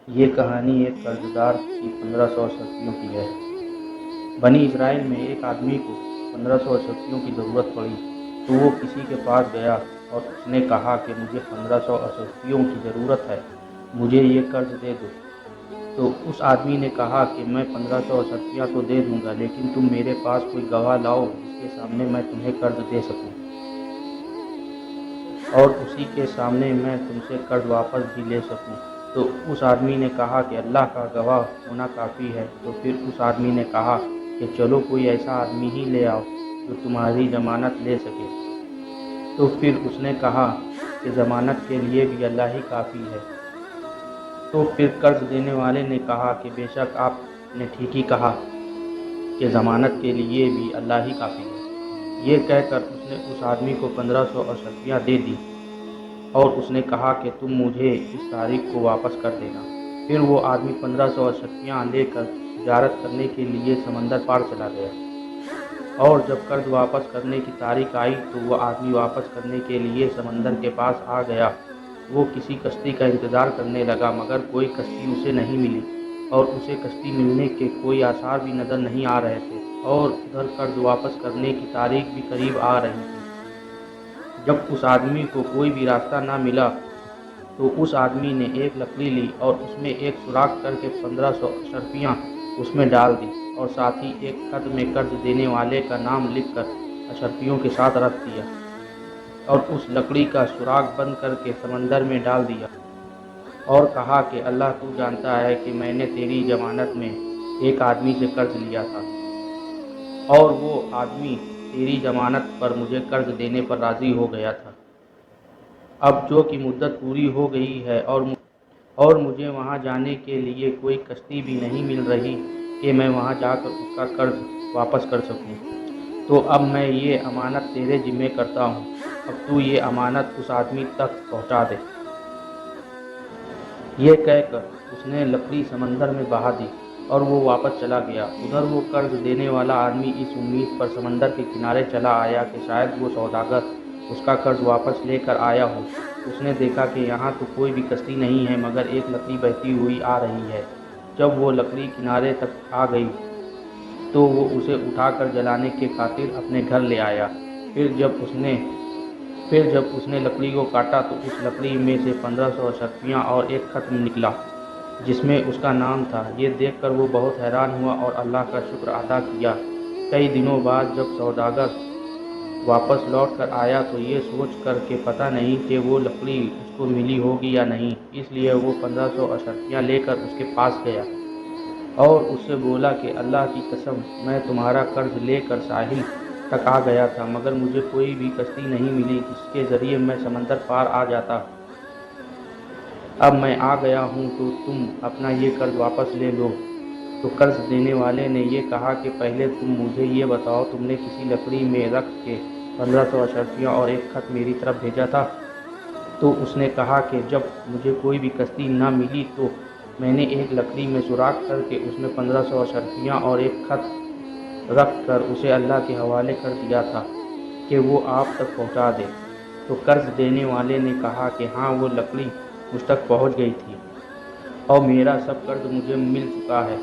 یہ کہانی ایک قرض دار کی 1500 اشرفیوں کی ہے۔ بنی اسرائیل میں ایک آدمی کو 1500 اشرفیوں کی ضرورت پڑی تو وہ کسی کے پاس گیا اور اس نے کہا کہ مجھے 1500 اشرفیوں کی ضرورت ہے، مجھے یہ قرض دے دو۔ تو اس آدمی نے کہا کہ میں 1500 اشرفیاں تو دے دوں گا، لیکن تم میرے پاس کوئی گواہ لاؤ جس کے سامنے میں تمہیں قرض دے سکوں، اور اسی کے سامنے میں تم سے قرض واپس بھی لے سکوں۔ تو اس آدمی نے کہا کہ اللہ کا گواہ ہونا کافی ہے۔ تو پھر اس آدمی نے کہا کہ چلو کوئی ایسا آدمی ہی لے آؤ جو تمہاری ضمانت لے سکے۔ تو پھر اس نے کہا کہ ضمانت کے لیے بھی اللہ ہی کافی ہے۔ تو پھر قرض دینے والے نے کہا کہ بے شک آپ نے ٹھیک ہی کہا کہ ضمانت کے لیے بھی اللہ ہی کافی ہے۔ یہ کہہ کر اس نے اس آدمی کو 1500 اشرفیاں دے دی اور اس نے کہا کہ تم مجھے اس تاریخ کو واپس کر دینا۔ پھر وہ آدمی 1500 اشرفیاں لے کر تجارت کرنے کے لیے سمندر پار چلا گیا، اور جب قرض واپس کرنے کی تاریخ آئی تو وہ آدمی واپس کرنے کے لیے سمندر کے پاس آ گیا۔ وہ کسی کشتی کا انتظار کرنے لگا، مگر کوئی کشتی اسے نہیں ملی، اور اسے کشتی ملنے کے کوئی آثار بھی نظر نہیں آ رہے تھے، اور ادھر قرض واپس کرنے کی تاریخ بھی قریب آ رہی تھی۔ جب اس آدمی کو کوئی بھی راستہ نہ ملا تو اس آدمی نے ایک لکڑی لی اور اس میں ایک سوراخ کر کے 1500 اشرفیاں اس میں ڈال دی، اور ساتھ ہی ایک خط میں قرض دینے والے کا نام لکھ کر اشرفیوں کے ساتھ رکھ دیا، اور اس لکڑی کا سوراخ بند کر کے سمندر میں ڈال دیا، اور کہا کہ اللہ تو جانتا ہے کہ میں نے تیری ضمانت میں ایک آدمی سے قرض لیا تھا، اور وہ آدمی تیری ضمانت پر مجھے قرض دینے پر راضی ہو گیا تھا۔ اب جو کی مدت پوری ہو گئی ہے اور مجھے وہاں جانے کے لیے کوئی کشتی بھی نہیں مل رہی کہ میں وہاں جا کر اس کا قرض واپس کر سکوں، تو اب میں یہ امانت تیرے ذمہ کرتا ہوں، اب تو یہ امانت اس آدمی تک پہنچا دے۔ یہ کہہ کر اس نے لکڑی سمندر میں بہا دی اور وہ واپس چلا گیا۔ ادھر وہ قرض دینے والا آدمی اس امید پر سمندر کے کنارے چلا آیا کہ شاید وہ سوداگر اس کا قرض واپس لے کر آیا ہو۔ اس نے دیکھا کہ یہاں تو کوئی بھی کشتی نہیں ہے، مگر ایک لکڑی بہتی ہوئی آ رہی ہے۔ جب وہ لکڑی کنارے تک آ گئی تو وہ اسے اٹھا کر جلانے کے خاطر اپنے گھر لے آیا۔ پھر جب اس نے لکڑی کو کاٹا تو اس لکڑی میں سے 1500 اشرفیاں اور ایک خط نکلا جس میں اس کا نام تھا۔ یہ دیکھ کر وہ بہت حیران ہوا اور اللہ کا شکر ادا کیا۔ کئی دنوں بعد جب سوداگر واپس لوٹ کر آیا تو یہ سوچ کر کہ پتہ نہیں کہ وہ لکڑی اس کو ملی ہوگی یا نہیں، اس لیے وہ 1500 اشرفیاں لے کر اس کے پاس گیا اور اس سے بولا کہ اللہ کی قسم، میں تمہارا قرض لے کر ساحل تک آ گیا تھا، مگر مجھے کوئی بھی کشتی نہیں ملی جس کے ذریعے میں سمندر پار آ جاتا۔ اب میں آ گیا ہوں تو تم اپنا یہ قرض واپس لے لو۔ تو قرض دینے والے نے یہ کہا کہ پہلے تم مجھے یہ بتاؤ، تم نے کسی لکڑی میں رکھ کے 1500 اشرفیاں اور ایک خط میری طرف بھیجا تھا؟ تو اس نے کہا کہ جب مجھے کوئی بھی کشتی نہ ملی تو میں نے ایک لکڑی میں سوراخ کر کے اس میں 1500 اشرفیاں اور ایک خط رکھ کر اسے اللہ کے حوالے کر دیا تھا کہ وہ آپ تک پہنچا دے۔ تو قرض دینے والے نے کہا کہ ہاں، وہ لکڑی مجھ تک پہنچ گئی تھی اور میرا سب قرض مجھے مل چکا ہے،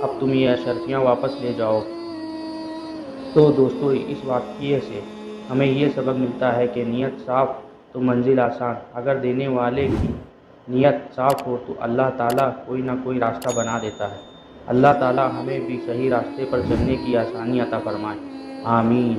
اب تم یہ اشرفیاں واپس لے جاؤ۔ تو دوستو، اس واقعے سے ہمیں یہ سبق ملتا ہے کہ نیت صاف تو منزل آسان۔ اگر دینے والے کی نیت صاف ہو تو اللہ تعالیٰ کوئی نہ کوئی راستہ بنا دیتا ہے۔ اللہ تعالیٰ ہمیں بھی صحیح راستے پر چلنے کی آسانی عطا فرمائے، آمین۔